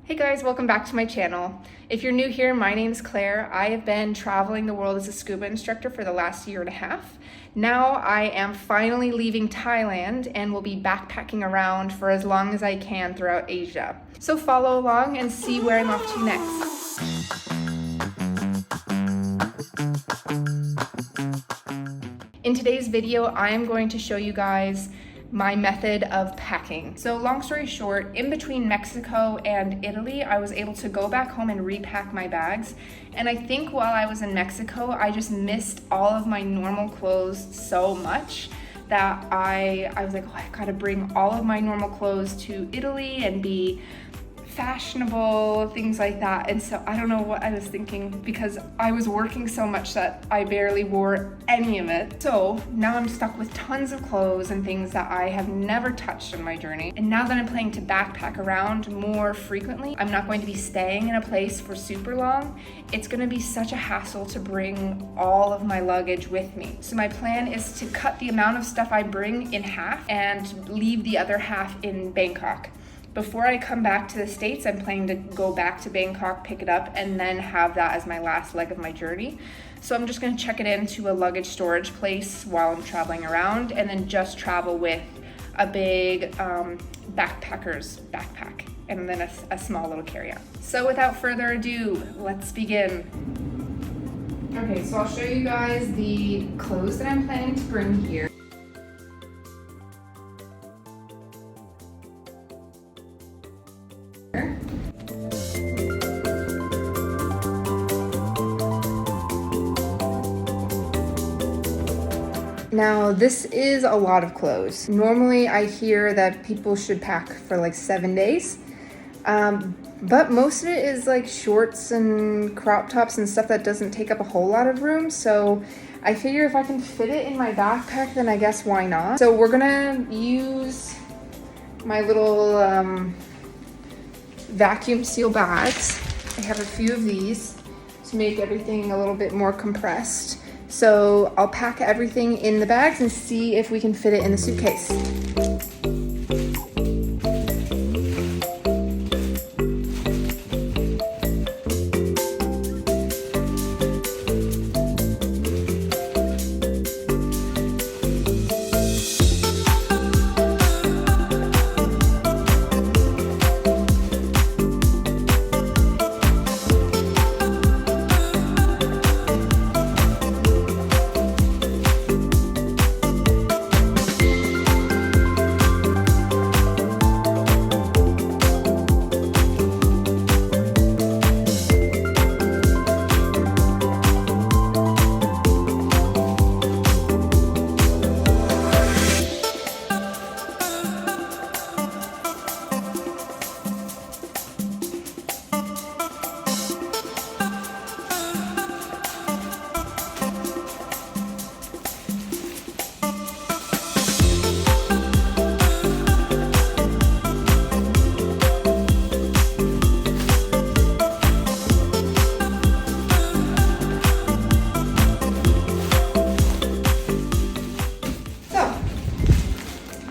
Hey guys, welcome back to my channel. If you're new here, my name's Claire. I have been traveling the world as a scuba instructor for the last year and a half. Now I am finally leaving Thailand and will be backpacking around for as long as I can throughout Asia. So follow along and see where I'm off to next. In today's video, I am going to show you guys my method of packing. So long story short, in between Mexico and Italy, I was able to go back home and repack my bags. And I think while I was in Mexico, I just missed all of my normal clothes so much that I was like, oh, I gotta bring all of my normal clothes to Italy and be fashionable, things like that. And so I don't know what I was thinking because I was working so much that I barely wore any of it. So now I'm stuck with tons of clothes and things that I have never touched on my journey. And now that I'm planning to backpack around more frequently, I'm not going to be staying in a place for super long. It's gonna be such a hassle to bring all of my luggage with me. So my plan is to cut the amount of stuff I bring in half and leave the other half in Bangkok. Before I come back to the States, I'm planning to go back to Bangkok, pick it up, and then have that as my last leg of my journey. So I'm just gonna check it into a luggage storage place while I'm traveling around, and then just travel with a big backpacker's backpack, and then a small little carry-on. So without further ado, let's begin. Okay, so I'll show you guys the clothes that I'm planning to bring here. Now, this is a lot of clothes. Normally, I hear that people should pack for like 7 days, but most of it is like shorts and crop tops and stuff that doesn't take up a whole lot of room. So I figure if I can fit it in my backpack, then I guess why not? So we're gonna use my little vacuum seal bags. I have a few of these to make everything a little bit more compressed. So I'll pack everything in the bags and see if we can fit it in the suitcase.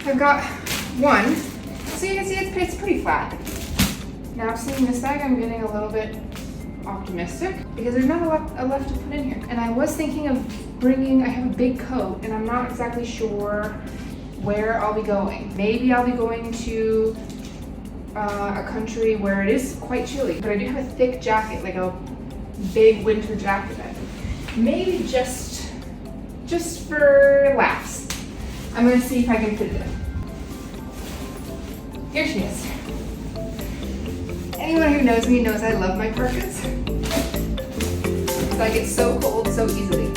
I've got one, so you can see it's pretty flat. Now seeing this bag, I'm getting a little bit optimistic because there's not a lot left to put in here. And I was thinking of bringing, I have a big coat and I'm not exactly sure where I'll be going. Maybe I'll be going to a country where it is quite chilly, but I do have a thick jacket, like a big winter jacket. Maybe just for laughs. I'm gonna see if I can fit it in. Here she is. Anyone who knows me knows I love my parkas. So I get so cold so easily.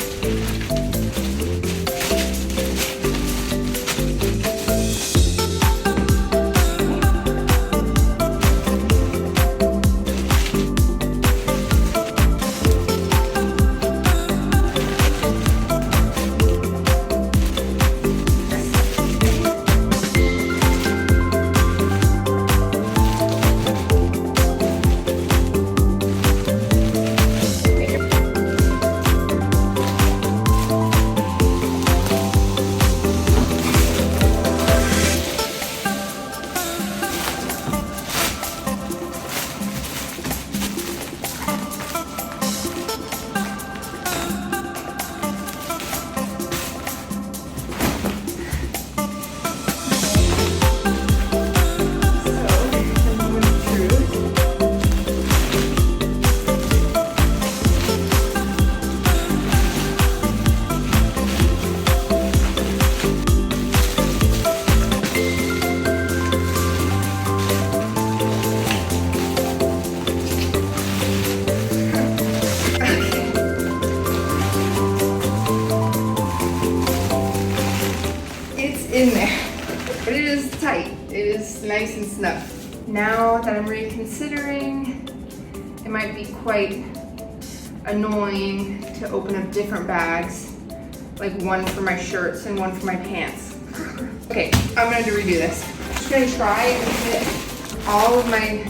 is nice and snug. Now that I'm reconsidering, it might be quite annoying to open up different bags, like one for my shirts and one for my pants. Okay, I'm gonna redo this. I'm just gonna try and fit all of my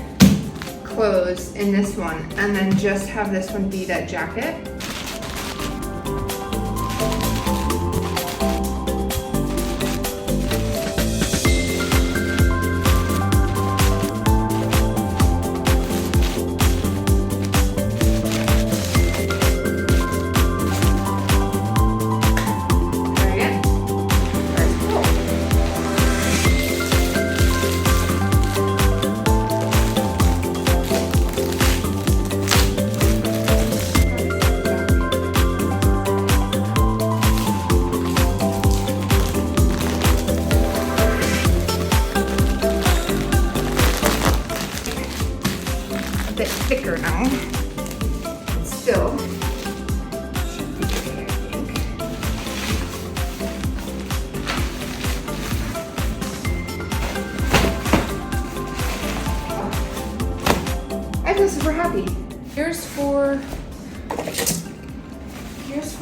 clothes in this one and then just have this one be that jacket. Bit thicker now. Still should be okay, I think. I feel super happy. Here's for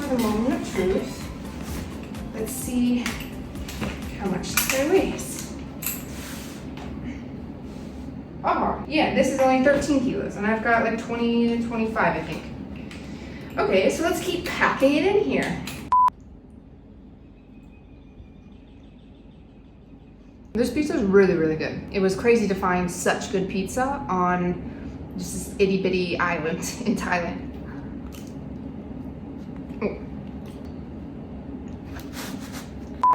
the moment of truth. Let's see how much this guy weighs. Oh, yeah, this is only 13 kilos, and I've got like 20 to 25, I think. Okay, so let's keep packing it in here. This pizza is really, really good. It was crazy to find such good pizza on just this itty bitty island in Thailand. Oh.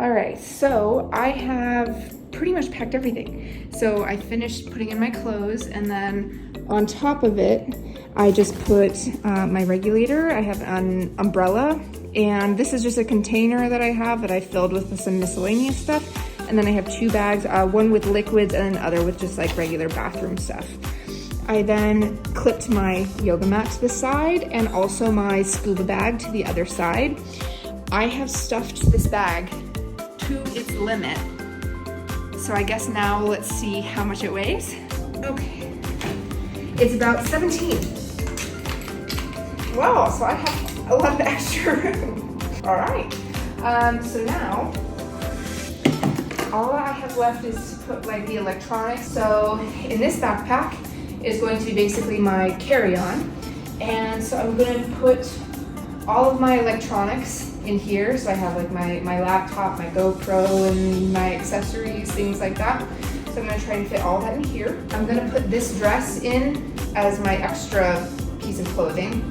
All right, so I have pretty much packed everything. So I finished putting in my clothes, and then on top of it, I just put my regulator. I have an umbrella, and this is just a container that I have that I filled with some miscellaneous stuff. And then I have two bags, one with liquids and another with just like regular bathroom stuff. I then clipped my yoga mat to the side and also my scuba bag to the other side. I have stuffed this bag to its limit. So I guess now let's see how much it weighs. Okay, it's about 17. Wow, so I have a lot of extra room. All right, so now all I have left is to put like the electronics. So in this backpack is going to be basically my carry-on. And so I'm gonna put all of my electronics in here. So I have like my laptop, my GoPro, and my accessories, things like that. So I'm gonna try and fit all that in here. I'm gonna put this dress in as my extra piece of clothing.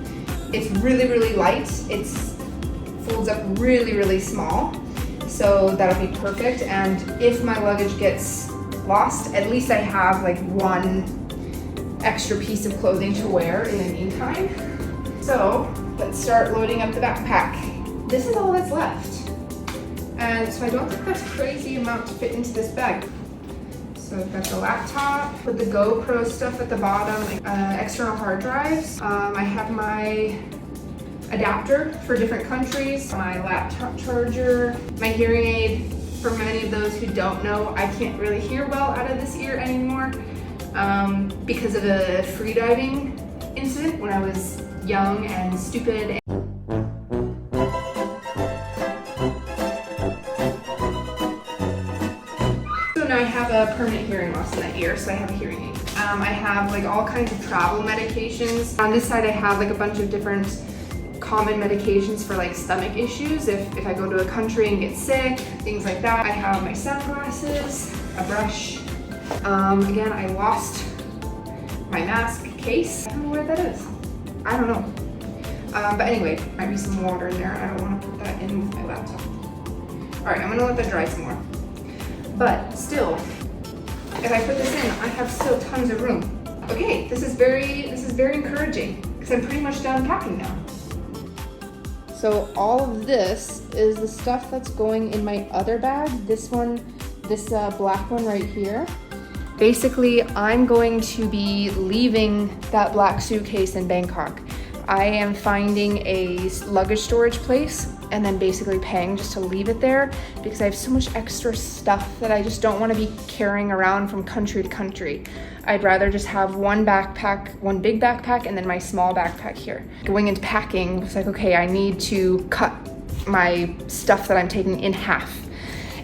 It's really, really light. It folds up really, really small. So that'll be perfect. And if my luggage gets lost, at least I have like one extra piece of clothing to wear in the meantime. So let's start loading up the backpack. This is all that's left. And so I don't think that's a crazy amount to fit into this bag. So I've got the laptop with the GoPro stuff at the bottom, like, external hard drives. I have my adapter for different countries, my laptop charger, my hearing aid. For many of those who don't know, I can't really hear well out of this ear anymore because of a freediving incident when I was young and stupid. So now I have a permanent hearing loss in that ear, so I have a hearing aid. I have like all kinds of travel medications. On this side I have like a bunch of different common medications for like stomach issues if I go to a country and get sick, things like that. I have my sunglasses, a brush. Again, I lost my mask case. I don't know where that is. I don't know. But anyway, might be some water in there. I don't want to put that in with my laptop. All right, I'm gonna let that dry some more. But still, if I put this in, I have still tons of room. Okay, this is very encouraging because I'm pretty much done packing now. So all of this is the stuff that's going in my other bag. This black one right here. Basically, I'm going to be leaving that black suitcase in Bangkok. I am finding a luggage storage place and then basically paying just to leave it there because I have so much extra stuff that I just don't want to be carrying around from country to country. I'd rather just have one backpack, one big backpack, and then my small backpack here. Going into packing, it's like, okay, I need to cut my stuff that I'm taking in half.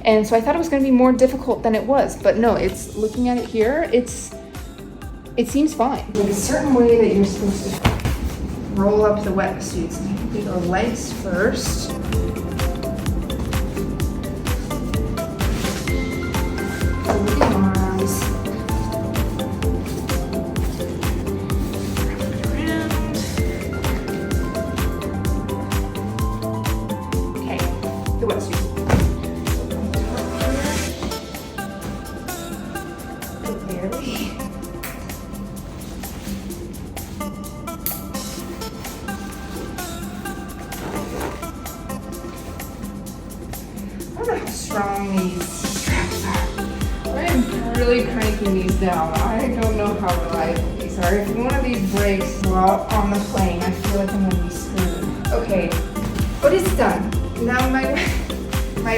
And so I thought it was going to be more difficult than it was, but no, it's looking at it here, it seems fine. There's a certain way that you're supposed to roll up the wetsuits. And I think we go legs first. Over the arms. Wrap it around. Okay, the wetsuit. Barely. I don't know how strong these straps are. I'm really cranking these down. I don't know how reliable these are. If one of these breaks while on the plane, I feel like I'm gonna be screwed. Okay, but it's done. Now my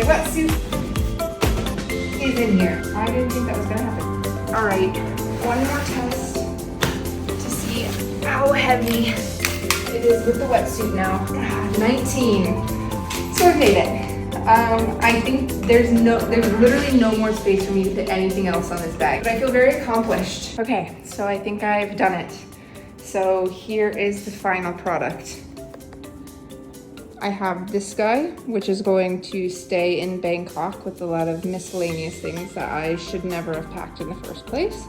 wetsuit is in here. I didn't think that was gonna happen. All right, one more test to see how heavy it is with the wetsuit now. 19. So I made it. I think there's literally no more space for me to put anything else on this bag, but I feel very accomplished. Okay, so I think I've done it. So here is the final product. I have this guy, which is going to stay in Bangkok with a lot of miscellaneous things that I should never have packed in the first place.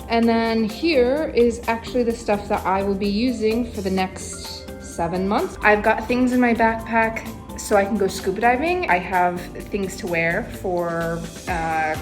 And then here is actually the stuff that I will be using for the next 7 months. I've got things in my backpack so I can go scuba diving. I have things to wear for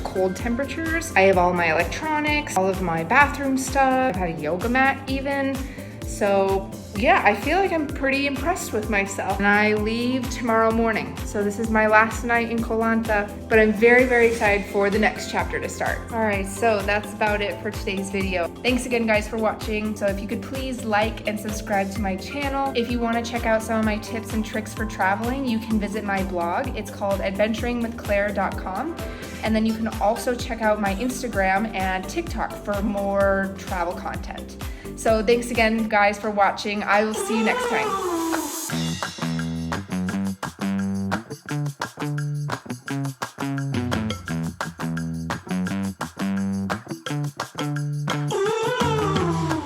cold temperatures. I have all my electronics, all of my bathroom stuff. I have a yoga mat even. So yeah, I feel like I'm pretty impressed with myself. And I leave tomorrow morning. So this is my last night in Koh Lanta, but I'm very, very excited for the next chapter to start. All right, so that's about it for today's video. Thanks again, guys, for watching. So if you could please like and subscribe to my channel. If you want to check out some of my tips and tricks for traveling, you can visit my blog. It's called adventuringwithclaire.com. And then you can also check out my Instagram and TikTok for more travel content. So thanks again, guys, for watching. I will see you next time.